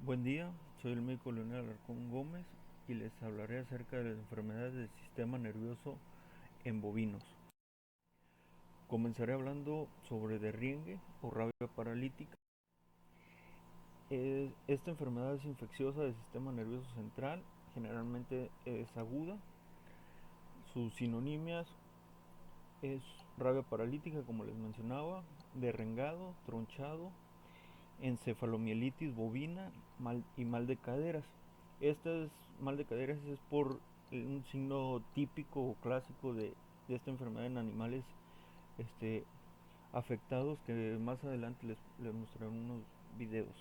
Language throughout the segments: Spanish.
Buen día, soy el médico Leonel Alarcón Gómez y les hablaré acerca de las enfermedades del sistema nervioso en bovinos. Comenzaré hablando sobre derriengue o rabia paralítica. Esta enfermedad es infecciosa del sistema nervioso central, generalmente es aguda. Sus sinonimias es rabia paralítica, como les mencionaba, derrengado, tronchado, encefalomielitis bovina y mal de caderas. Este mal de caderas es por un signo típico o clásico de esta enfermedad en animales este, afectados, que más adelante les mostraré unos videos.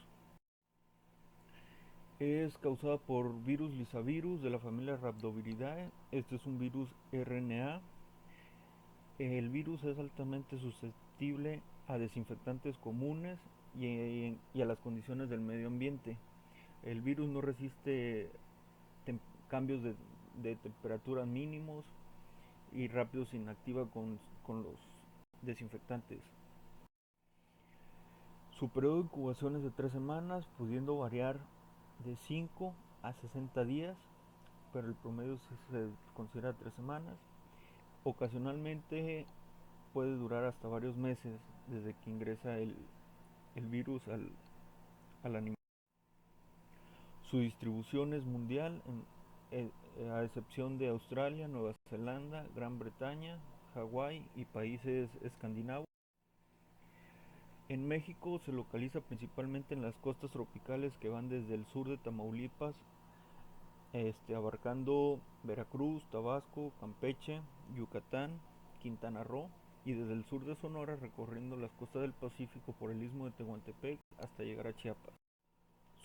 Es causada por virus Lisavirus de la familia Rhabdoviridae. Este es un virus RNA. El virus es altamente susceptible a desinfectantes comunes y a las condiciones del medio ambiente. El virus no resiste cambios de temperatura mínimos y rápido se inactiva con los desinfectantes. Su periodo de incubación es de 3 semanas, pudiendo variar de 5 a 60 días, pero el promedio se considera 3 semanas. Ocasionalmente puede durar hasta varios meses desde que ingresa el virus al animal. Su distribución es mundial, a excepción de Australia, Nueva Zelanda, Gran Bretaña, Hawái y países escandinavos. En México se localiza principalmente en las costas tropicales que van desde el sur de Tamaulipas, abarcando Veracruz, Tabasco, Campeche, Yucatán, Quintana Roo, y desde el sur de Sonora recorriendo las costas del Pacífico por el istmo de Tehuantepec hasta llegar a Chiapas.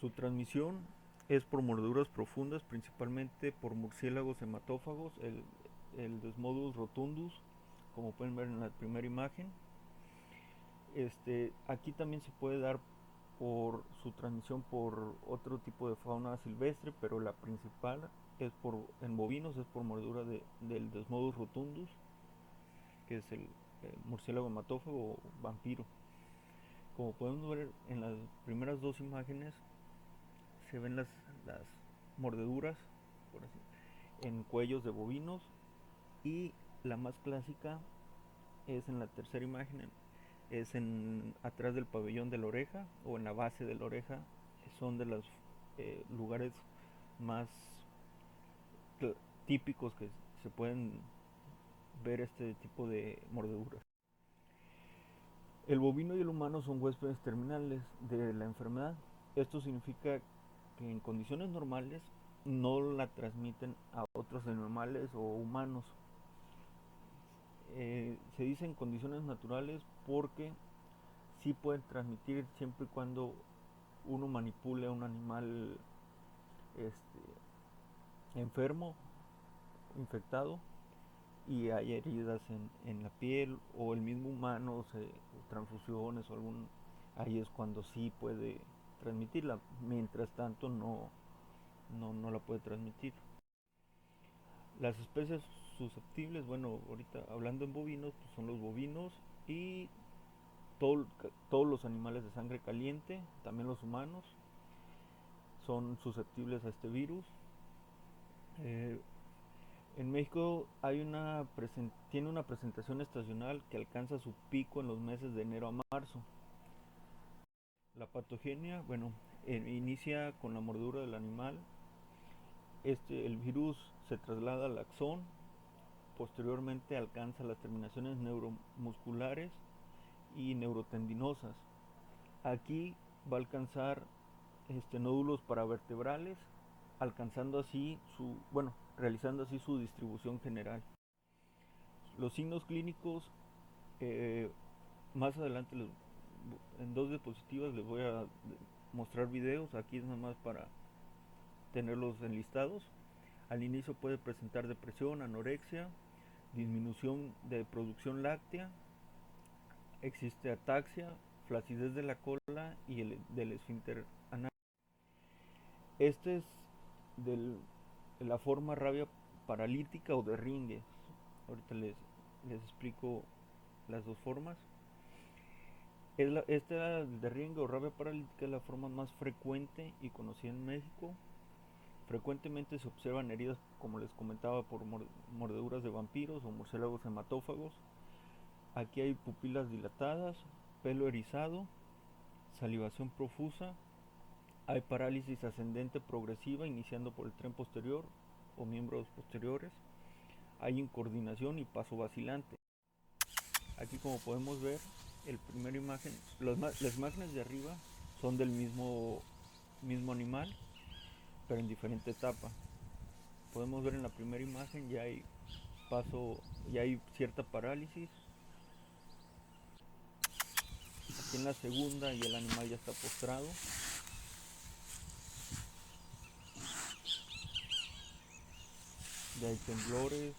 Su transmisión es por mordeduras profundas, principalmente por murciélagos hematófagos, el Desmodus rotundus, como pueden ver en la primera imagen. Aquí también se puede dar por su transmisión por otro tipo de fauna silvestre, pero la principal en bovinos es por mordedura del Desmodus rotundus, que es el murciélago hematófago o vampiro. Como podemos ver en las primeras dos imágenes, se ven las mordeduras por así, en cuellos de bovinos, y la más clásica es en la tercera imagen, es atrás del pabellón de la oreja o en la base de la oreja. Son de los lugares más típicos que se pueden ver este tipo de mordeduras. El bovino y el humano son huéspedes terminales de la enfermedad. Esto significa que en condiciones normales no la transmiten a otros animales o humanos. Se dice en condiciones naturales porque sí pueden transmitir siempre y cuando uno manipule a un animal enfermo, infectado, y hay heridas en la piel, o el mismo humano, transfusiones o ahí es cuando sí puede transmitirla. Mientras tanto no la puede transmitir. Las especies susceptibles, bueno, ahorita hablando en bovinos, pues son los bovinos y todo, todos los animales de sangre caliente, también los humanos, son susceptibles a este virus. Eh, en México tiene una presentación estacional que alcanza su pico en los meses de enero a marzo. La patogenia, bueno, inicia con la mordedura del animal. El virus se traslada al axón, posteriormente alcanza las terminaciones neuromusculares y neurotendinosas. Aquí va a alcanzar nódulos paravertebrales, realizando así su distribución general. Los signos clínicos, eh, más adelante en dos diapositivas les voy a mostrar videos. Aquí es nada más para tenerlos enlistados. Al inicio puede presentar depresión, anorexia, disminución de producción láctea, existe ataxia, flacidez de la cola y del esfínter anal. Este es de la forma rabia paralítica o de Ringe. Ahorita les explico las dos formas. Esta derringue o rabia paralítica es la forma más frecuente y conocida en México. Frecuentemente se observan heridas, como les comentaba, por mordeduras de vampiros o murciélagos hematófagos. Aquí hay pupilas dilatadas, pelo erizado, salivación profusa, hay parálisis ascendente progresiva iniciando por el tren posterior o miembros posteriores, hay incoordinación y paso vacilante. Aquí, como podemos ver, el primera imagen, las imágenes de arriba son del mismo animal, pero en diferente etapa. Podemos ver en la primera imagen ya hay cierta parálisis. Aquí en la segunda y el animal ya está postrado. Ya hay temblores,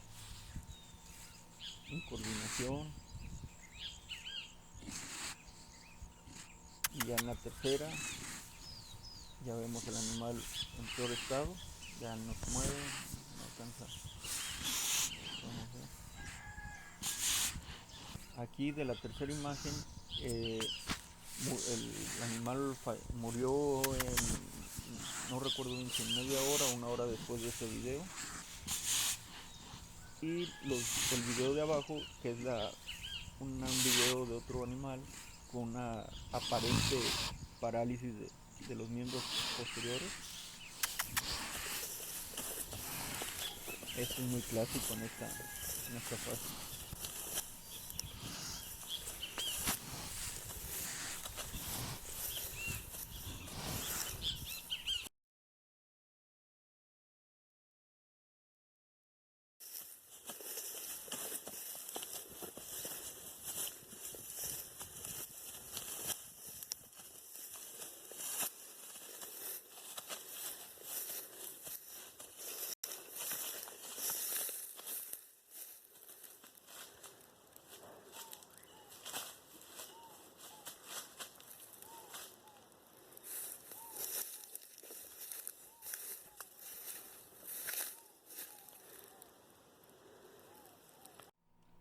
incoordinación. Y ya en la tercera ya vemos el animal en peor estado, ya no se mueve, no alcanza. Vamos a ver. Aquí de la tercera imagen, el animal murió no recuerdo bien si en media hora o una hora después de ese video. Y el video de abajo, que es un video de otro animal con una aparente parálisis de los miembros posteriores. Esto es muy clásico en esta fase.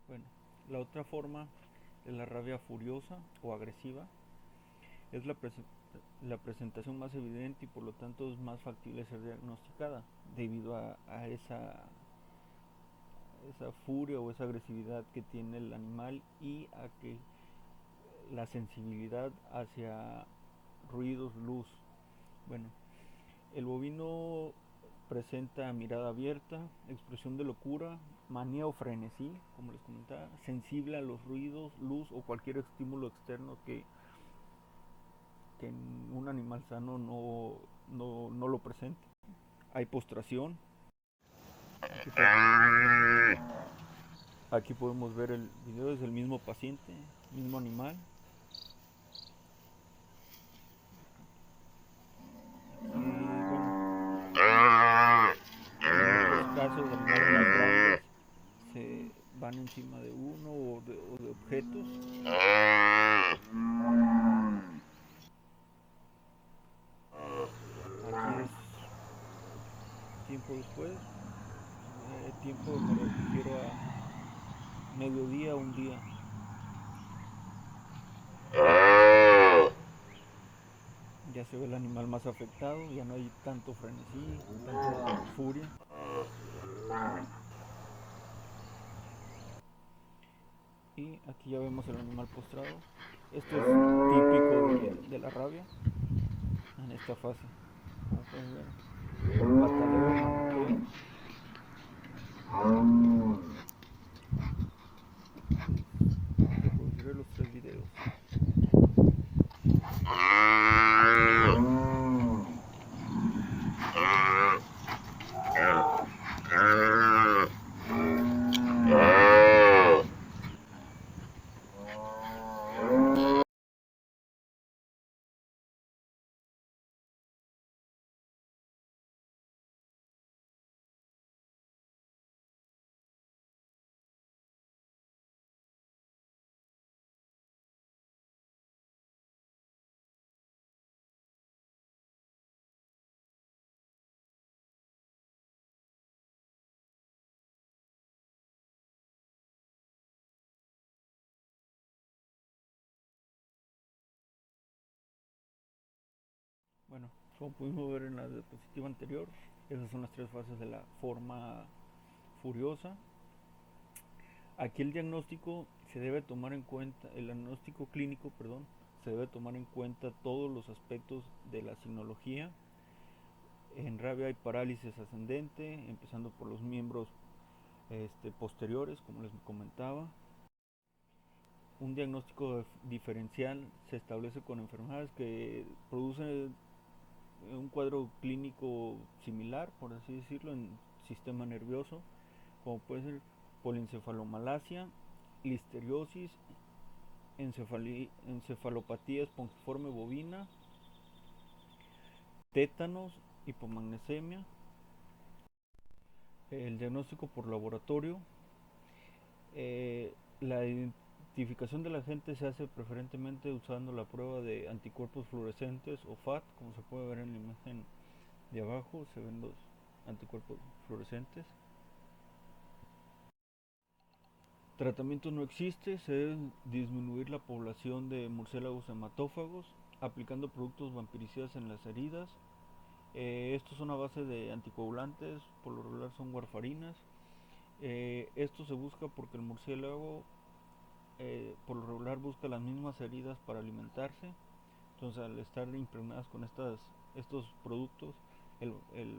Bueno, la otra forma es la rabia furiosa o agresiva. Es la presentación más evidente y por lo tanto es más factible ser diagnosticada debido a esa furia o esa agresividad que tiene el animal y a que la sensibilidad hacia ruidos, luz. Bueno, el bovino presenta mirada abierta, expresión de locura, manía o frenesí, como les comentaba, sensible a los ruidos, luz o cualquier estímulo externo que en un animal sano no lo presente. Hay postración. Aquí podemos ver el video, es el mismo paciente, mismo animal. Y bueno, en otros casos, animales más grandes se van encima de uno o de objetos. Aquí es tiempo después. Tiempo me refiero a mediodía, un día. Ya se ve el animal más afectado, ya no hay tanto frenesí, tanta furia. Y aquí ya vemos el animal postrado. Esto es típico de la rabia en esta fase. Como pueden ver, pataleo, manoteo. Reproduciré los 3 videos. Bueno, como pudimos ver en la diapositiva anterior, esas son las tres fases de la forma furiosa. Aquí el diagnóstico se debe tomar en cuenta, el diagnóstico clínico, perdón, se debe tomar en cuenta todos los aspectos de la sinología. En rabia hay parálisis ascendente, empezando por los miembros posteriores, como les comentaba. Un diagnóstico diferencial se establece con enfermedades que producen un cuadro clínico similar, por así decirlo, en sistema nervioso, como puede ser polencefalomalacia, listeriosis, encefalopatía espongiforme bovina, tétanos, hipomagnesemia. El diagnóstico por laboratorio. La identificación del agente se hace preferentemente usando la prueba de anticuerpos fluorescentes o FAT, como se puede ver en la imagen de abajo, se ven los anticuerpos fluorescentes. Tratamiento no existe, se debe disminuir la población de murciélagos hematófagos aplicando productos vampiricidas en las heridas. Estos son a base de anticoagulantes, por lo regular son warfarinas. Esto se busca porque el murciélago por lo regular busca las mismas heridas para alimentarse. Entonces al estar impregnadas con estos productos, el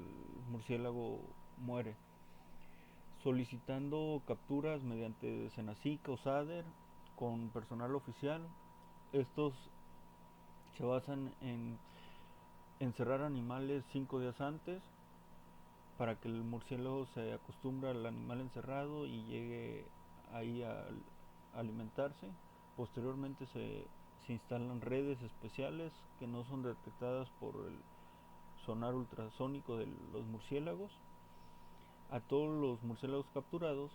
murciélago muere. Solicitando capturas mediante Senacica o SADER con personal oficial. Estos se basan en encerrar animales 5 días antes para que el murciélago se acostumbre al animal encerrado y llegue ahí a alimentarse. Posteriormente se instalan redes especiales que no son detectadas por el sonar ultrasónico de los murciélagos. A todos los murciélagos capturados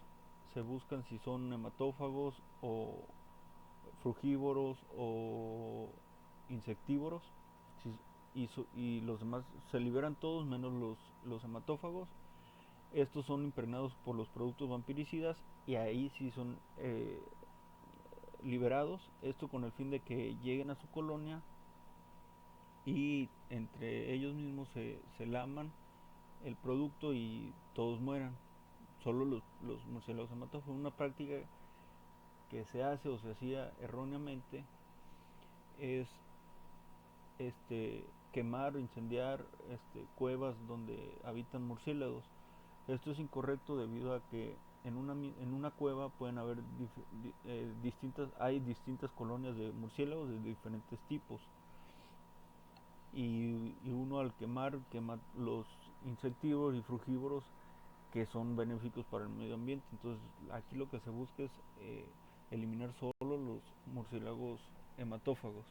se buscan si son hematófagos o frugívoros o insectívoros, y los demás se liberan todos menos los hematófagos. Estos son impregnados por los productos vampiricidas y ahí sí son liberados, esto con el fin de que lleguen a su colonia y entre ellos mismos se laman el producto y todos mueran, solo los murciélagos hematófagos. Una práctica que se hace o se hacía erróneamente es quemar o incendiar cuevas donde habitan murciélagos. Esto es incorrecto debido a que en una cueva pueden haber hay distintas colonias de murciélagos de diferentes tipos, y uno al quema los insectívoros y frugívoros que son benéficos para el medio ambiente. Entonces aquí lo que se busca es eliminar solo los murciélagos hematófagos.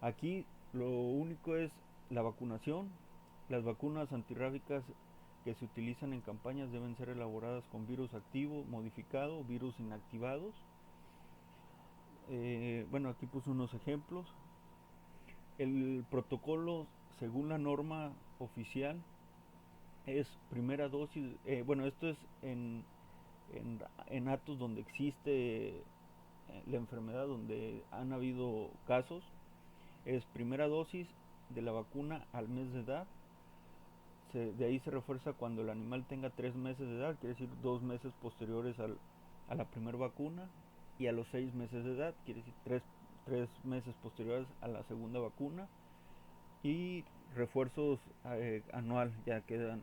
Aquí lo único es la vacunación. Las vacunas antirrábicas que se utilizan en campañas deben ser elaboradas con virus activo, modificado, virus inactivados. Bueno, aquí puse unos ejemplos. El protocolo, según la norma oficial, es primera dosis. Bueno, esto es en atos donde existe la enfermedad, donde han habido casos. Es primera dosis de la vacuna al mes de edad. De ahí se refuerza cuando el animal tenga 3 meses de edad, quiere decir 2 meses posteriores a la primera vacuna, y a los 6 meses de edad, quiere decir 3 meses posteriores a la segunda vacuna, y refuerzos anual ya quedan.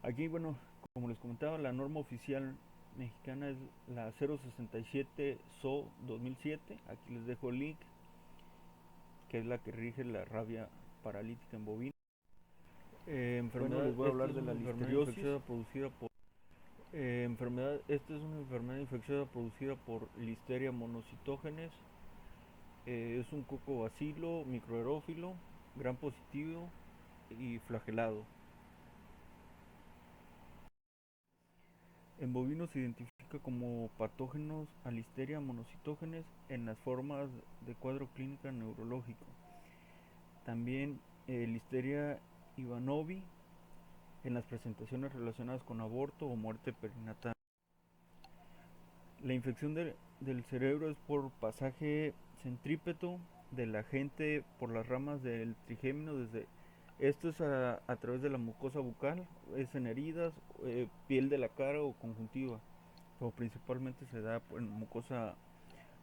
Aquí, bueno, como les comentaba, la norma oficial mexicana es la 067 SO 2007. Aquí les dejo el link, que es la que rige la rabia paralítica en bovino. Bueno, les voy a hablar de la listeriosis. Esta es una enfermedad infecciosa producida por Listeria monocitógenes. Es un cocobacilo microaerófilo, gram positivo y flagelado. En bovinos se identifica como patógenos a Listeria monocitógenes en las formas de cuadro clínica neurológico. También Listeria ivanovi en las presentaciones relacionadas con aborto o muerte perinatal. La infección del cerebro es por pasaje centrípeto del agente por las ramas del trigémino desde esto es a través de la mucosa bucal, es en heridas, piel de la cara o conjuntiva, pero principalmente se da en mucosa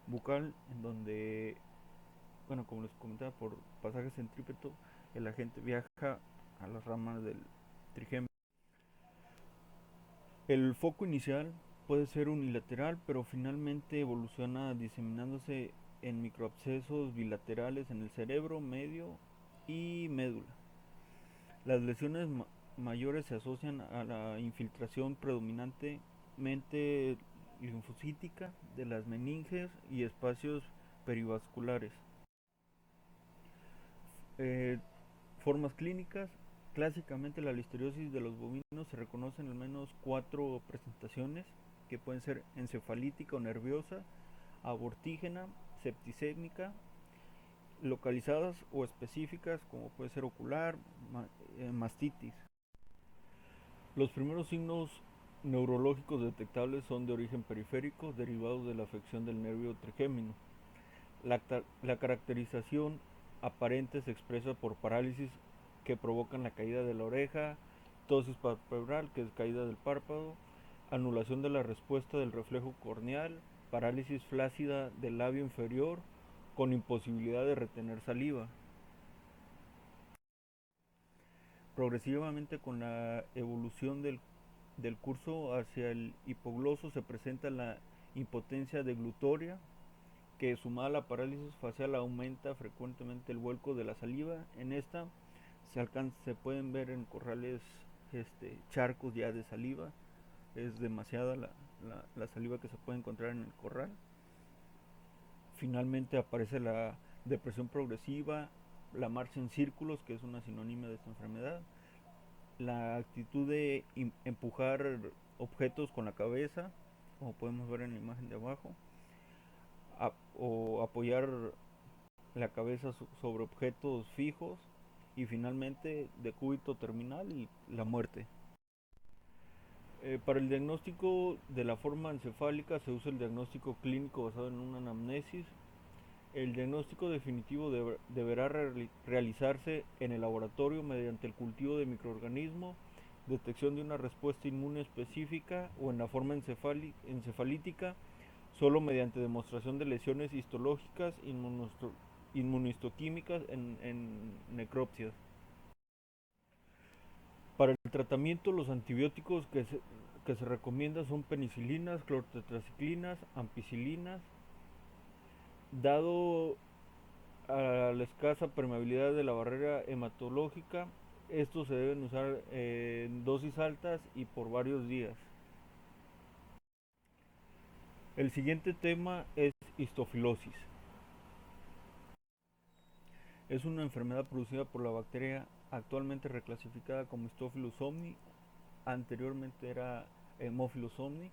bucal, en donde, bueno, como les comentaba, por pasaje centrípeto, el agente viaja a las ramas del trigémino. El foco inicial puede ser unilateral, pero finalmente evoluciona diseminándose en microabscesos bilaterales en el cerebro, medio y médula. Las lesiones mayores se asocian a la infiltración predominantemente linfocítica de las meninges y espacios perivasculares. Eh, Formas clínicas. Clásicamente la listeriosis de los bovinos se reconoce en al menos 4 presentaciones que pueden ser encefalítica o nerviosa, abortígena, septicémica, localizadas o específicas como puede ser ocular, mastitis. Los primeros signos neurológicos detectables son de origen periférico derivados de la afección del nervio trigémino. La caracterización aparente se expresa por parálisis que provocan la caída de la oreja, ptosis palpebral, que es caída del párpado, anulación de la respuesta del reflejo corneal, parálisis flácida del labio inferior con imposibilidad de retener saliva. Progresivamente con la evolución del curso hacia el hipogloso se presenta la impotencia deglutoria, que sumada a la parálisis facial aumenta frecuentemente el vuelco de la saliva. En esta se pueden ver en corrales charcos ya de saliva. Es demasiada la saliva que se puede encontrar en el corral. Finalmente aparece la depresión progresiva, la marcha en círculos, que es una sinónima de esta enfermedad, la actitud de empujar objetos con la cabeza, como podemos ver en la imagen de abajo, o apoyar la cabeza sobre objetos fijos, y finalmente decúbito terminal y la muerte. Para el diagnóstico de la forma encefálica se usa el diagnóstico clínico basado en una anamnesis. El diagnóstico definitivo deberá realizarse en el laboratorio mediante el cultivo de microorganismos, detección de una respuesta inmune específica o en la forma encefalítica solo mediante demostración de lesiones histológicas inmunohistoquímicas en necropsias. Para el tratamiento, los antibióticos que se recomiendan son penicilinas, clortetraciclinas, ampicilinas. Dado a la escasa permeabilidad de la barrera hematológica, estos se deben usar en dosis altas y por varios días. El siguiente tema es histofilosis. Es una enfermedad producida por la bacteria actualmente reclasificada como Histophilus somni, anteriormente era Haemophilus somni.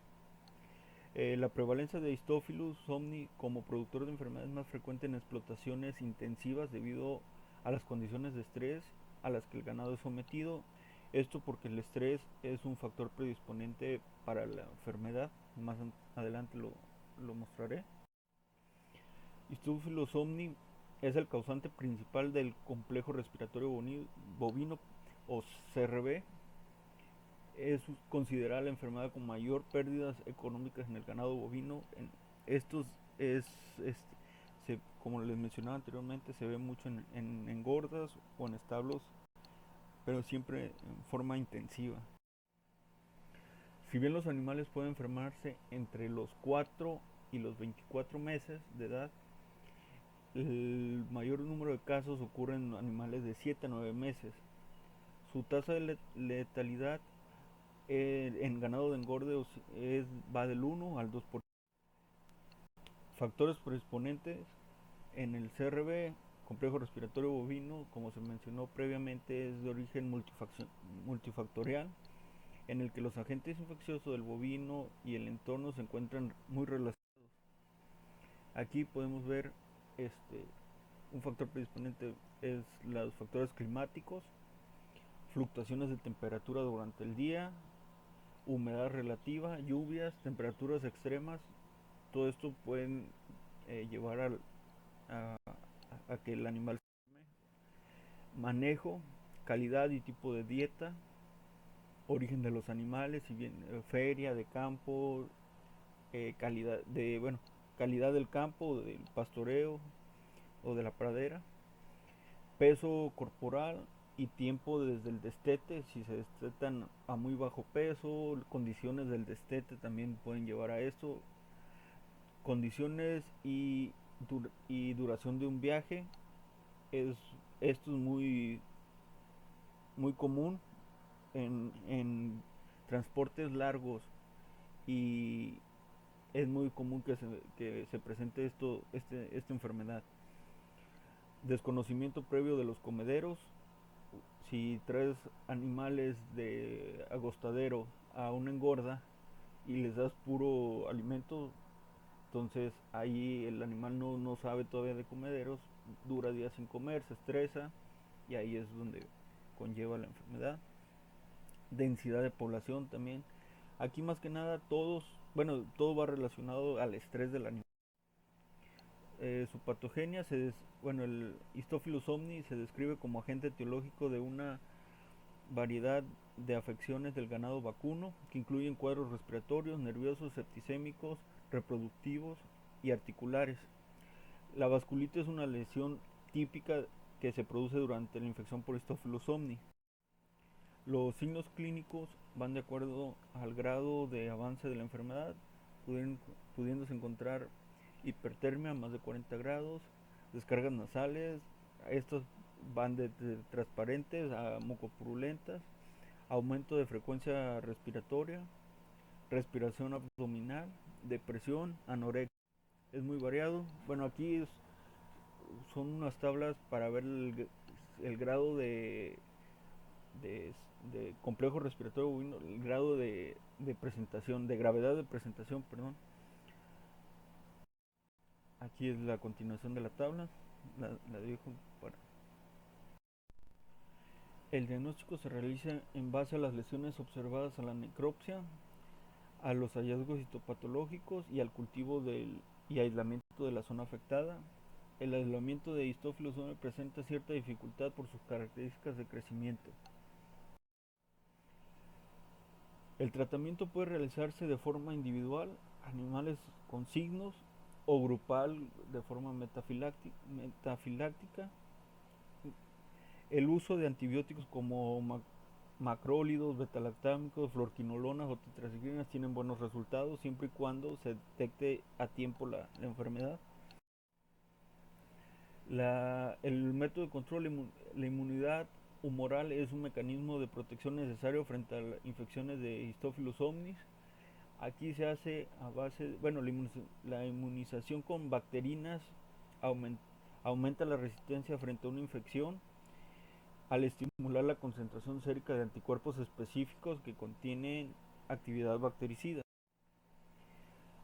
La prevalencia de Histophilus somni como productor de enfermedad es más frecuente en explotaciones intensivas debido a las condiciones de estrés a las que el ganado es sometido. Esto porque el estrés es un factor predisponente para la enfermedad. Más adelante lo mostraré. Histophilus somni es el causante principal del complejo respiratorio bovino o CRB. Es considerada la enfermedad con mayor pérdidas económicas en el ganado bovino. Estos como les mencionaba anteriormente, se ve mucho en engordas o en establos, pero siempre en forma intensiva. Si bien los animales pueden enfermarse entre los 4 y los 24 meses de edad, el mayor número de casos ocurre en animales de 7 a 9 meses. Su tasa de letalidad en ganado de engorde va del 1 al 2%. Factores predisponentes en el CRB, complejo respiratorio bovino, como se mencionó previamente, es de origen multifactorial, en el que los agentes infecciosos del bovino y el entorno se encuentran muy relacionados. Aquí podemos ver un factor predisponente es los factores climáticos, fluctuaciones de temperatura durante el día, humedad relativa, lluvias, temperaturas extremas. Todo esto pueden llevar a, a que el animal se enferme. Manejo, calidad y tipo de dieta, origen de los animales, si bien feria de campo, calidad de bueno, calidad del campo, del pastoreo o de la pradera, peso corporal y tiempo desde el destete, si se destetan a muy bajo peso, condiciones del destete también pueden llevar a esto, condiciones y duración de un viaje, es, esto es muy común en transportes largos y es muy común que se presente esta enfermedad. Desconocimiento previo de los comederos. Si traes animales de agostadero a una engorda y les das puro alimento, entonces ahí el animal no sabe todavía de comederos, dura días sin comer, se estresa y ahí es donde conlleva la enfermedad. Densidad de población también. Aquí más que nada todo va relacionado al estrés del animal. Su patogenia, bueno, el Histophilus omni se describe como agente etiológico de una variedad de afecciones del ganado vacuno que incluyen cuadros respiratorios, nerviosos, septicémicos, reproductivos y articulares. La vasculitis es una lesión típica que se produce durante la infección por Histophilus omni. Los signos clínicos van de acuerdo al grado de avance de la enfermedad, pudiéndose encontrar hipertermia más de 40 grados, descargas nasales, estos van de transparentes a mucopurulentas, aumento de frecuencia respiratoria, respiración abdominal, depresión, anorexia. Es muy variado. Bueno, son unas tablas para ver el grado de, de complejo respiratorio bovino, el grado de presentación, de gravedad de presentación, perdón. Aquí es la continuación de la tabla, la dejo para... El diagnóstico se realiza en base a las lesiones observadas a la necropsia, a los hallazgos histopatológicos y al cultivo y aislamiento de la zona afectada. El aislamiento de Histophilus omni presenta cierta dificultad por sus características de crecimiento. El tratamiento puede realizarse de forma individual, animales con signos, o grupal de forma metafiláctica. El uso de antibióticos como macrólidos, betalactámicos, fluorquinolonas o tetracyclinas tienen buenos resultados siempre y cuando se detecte a tiempo la enfermedad. El método de control, la inmunidad humoral es un mecanismo de protección necesario frente a las infecciones de Histophilus omnis. Aquí se hace a base, bueno, la inmunización con bacterinas aumenta, aumenta la resistencia frente a una infección al estimular la concentración sérica de anticuerpos específicos que contienen actividad bactericida.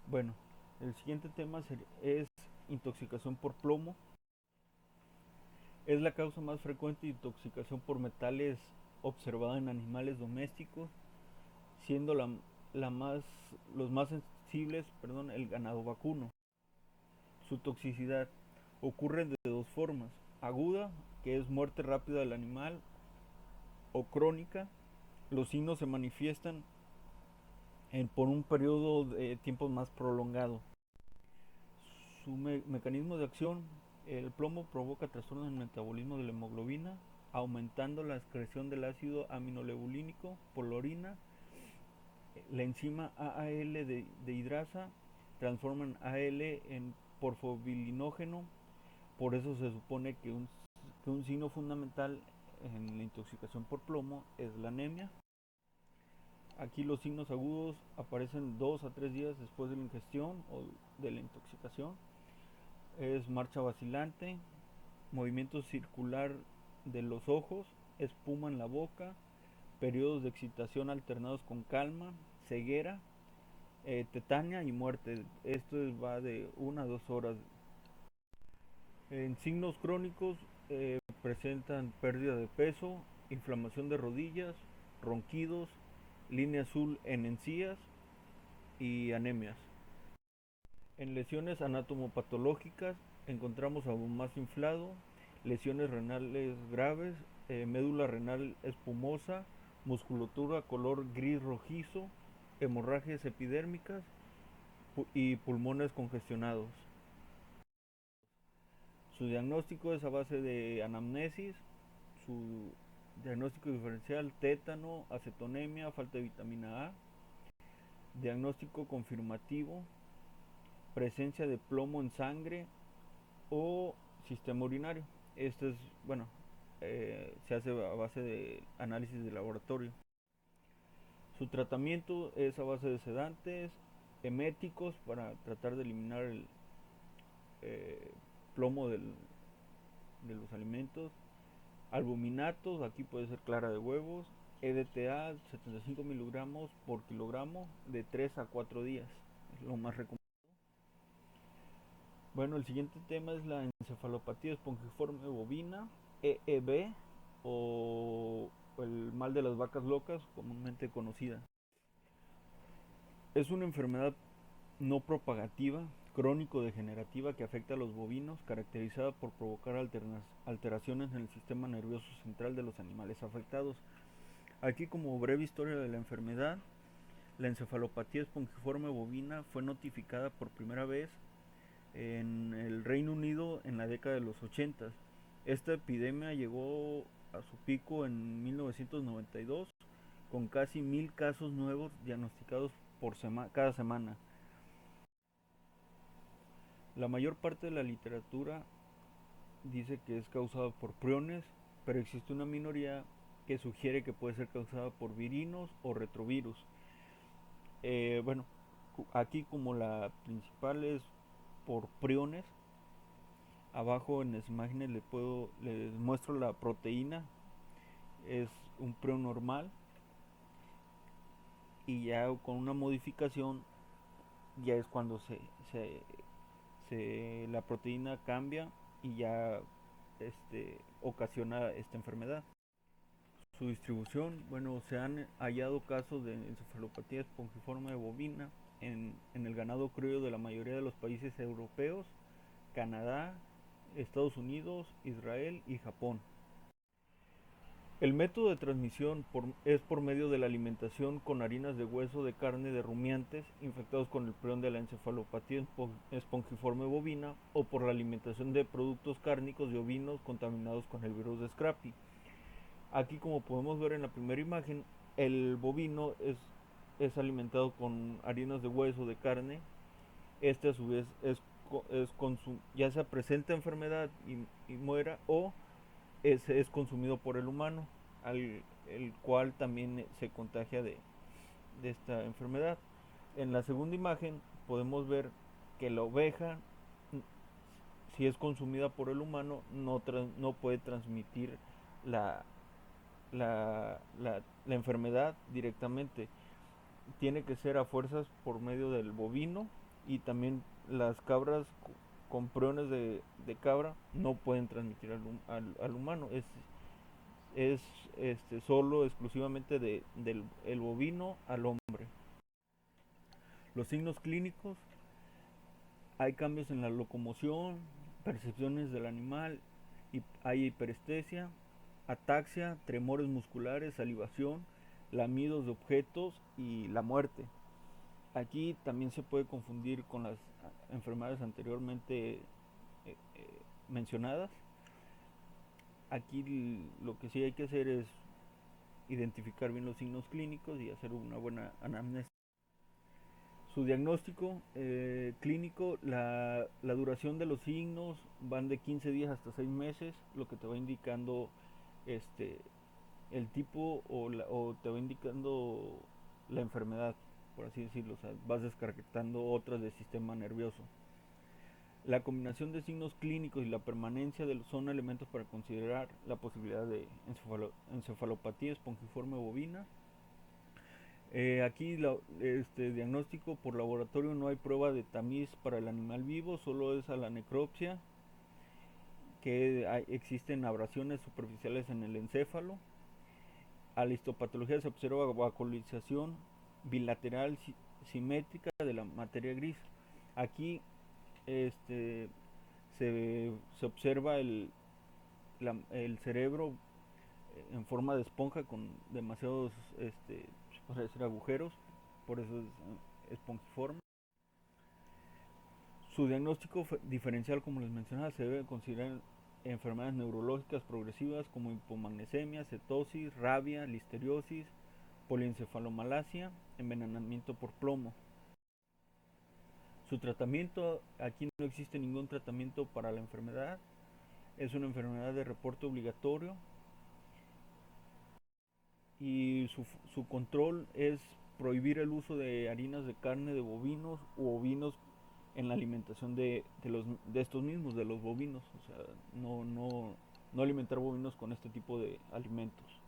Bueno, el siguiente tema es intoxicación por plomo. Es la causa más frecuente de intoxicación por metales observada en animales domésticos, siendo la más, los más sensibles, perdón, el ganado vacuno. Su toxicidad ocurre de dos formas: aguda, que es muerte rápida del animal, o crónica. Los signos se manifiestan por un periodo de tiempo más prolongado. Su mecanismo de acción: el plomo provoca trastornos en el metabolismo de la hemoglobina, aumentando la excreción del ácido aminolebulínico por la orina. La enzima AAL de hidrasa transforma en AL en porfobilinógeno. Por eso se supone que un signo fundamental en la intoxicación por plomo es la anemia. Aquí los signos agudos aparecen 2 a 3 días después de la ingestión o de la intoxicación. Es marcha vacilante, movimiento circular de los ojos, espuma en la boca, periodos de excitación alternados con calma, ceguera, tetania y muerte. Esto va de 1 a 2 horas. En signos crónicos presentan pérdida de peso, inflamación de rodillas, ronquidos, línea azul en encías y anemias. En lesiones anatomopatológicas encontramos aún más inflado, lesiones renales graves, médula renal espumosa, musculatura color gris rojizo, hemorragias epidérmicas y pulmones congestionados. Su diagnóstico es a base de anamnesis, su diagnóstico diferencial, tétano, acetonemia, falta de vitamina A, diagnóstico confirmativo, presencia de plomo en sangre o sistema urinario. Esto es, bueno, se hace a base de análisis de laboratorio. Su tratamiento es a base de sedantes, eméticos para tratar de eliminar el eh, plomo de los alimentos, albuminatos, aquí puede ser clara de huevos, EDTA 75 miligramos por kilogramo de 3 a 4 días, es lo más recomendable. Bueno, el siguiente tema es la encefalopatía espongiforme bovina, EEB, o el mal de las vacas locas, comúnmente conocida. Es una enfermedad no propagativa, crónico-degenerativa que afecta a los bovinos, caracterizada por provocar alteraciones en el sistema nervioso central de los animales afectados. Aquí, como breve historia de la enfermedad, la encefalopatía espongiforme bovina fue notificada por primera vez en el Reino Unido en la década de los 80. Esta epidemia llegó a su pico en 1992 con casi 1000 casos nuevos diagnosticados cada semana. La mayor parte de la literatura dice que es causada por priones, pero existe una minoría que sugiere que puede ser causada por virinos o retrovirus. Bueno, aquí como la principal es por priones, abajo en las imágenes les muestro la proteína, es un prion normal y ya con una modificación ya es cuando la proteína cambia y ya ocasiona esta enfermedad. Su distribución, bueno, se han hallado casos de encefalopatía espongiforme bovina en el ganado crudo de la mayoría de los países europeos, Canadá, Estados Unidos, Israel y Japón. El método de transmisión es por medio de la alimentación con harinas de hueso de carne de rumiantes infectados con el prion de la encefalopatía espongiforme bovina o por la alimentación de productos cárnicos de ovinos contaminados con el virus de Scrappy. Aquí, como podemos ver en la primera imagen, el bovino es alimentado con harinas de hueso de carne. Este a su vez ya sea presenta enfermedad y muera o es consumido por el humano, el cual también se contagia de esta enfermedad. En la segunda imagen podemos ver que la oveja, si es consumida por el humano, no puede transmitir la, la enfermedad directamente. Tiene que ser a fuerzas por medio del bovino, y también las cabras con priones de cabra no pueden transmitir al humano. Es solo exclusivamente del el bovino al hombre. Los signos clínicos: hay cambios en la locomoción, percepciones del animal, hay hiperestesia, ataxia, tremores musculares, salivación, lamidos de objetos y la muerte. Aquí también se puede confundir con las enfermedades anteriormente mencionadas. Aquí lo que sí hay que hacer es identificar bien los signos clínicos y hacer una buena anamnesis. Su diagnóstico clínico, la duración de los signos van de 15 días hasta 6 meses, lo que te va indicando el tipo o te va indicando la enfermedad, por así decirlo. O sea, vas descartando otras del sistema nervioso. La combinación de signos clínicos y la permanencia son elementos para considerar la posibilidad de encefalopatía espongiforme bovina. Aquí diagnóstico por laboratorio: no hay prueba de tamiz para el animal vivo, solo es a la necropsia, que existen abrasiones superficiales en el encéfalo. A la histopatología se observa vascularización bilateral simétrica de la materia gris. Aquí se se observa el cerebro en forma de esponja con demasiados, se podría decir, agujeros, por eso es esponjiforme. Su diagnóstico diferencial, como les mencionaba, se debe considerar enfermedades neurológicas progresivas como hipomagnesemia, cetosis, rabia, listeriosis, poliencefalomalacia, envenenamiento por plomo. Su tratamiento, aquí no existe ningún tratamiento para la enfermedad, es una enfermedad de reporte obligatorio y su control es prohibir el uso de harinas de carne de bovinos u ovinos en la alimentación de estos mismos, de los bovinos. O sea, no alimentar bovinos con este tipo de alimentos.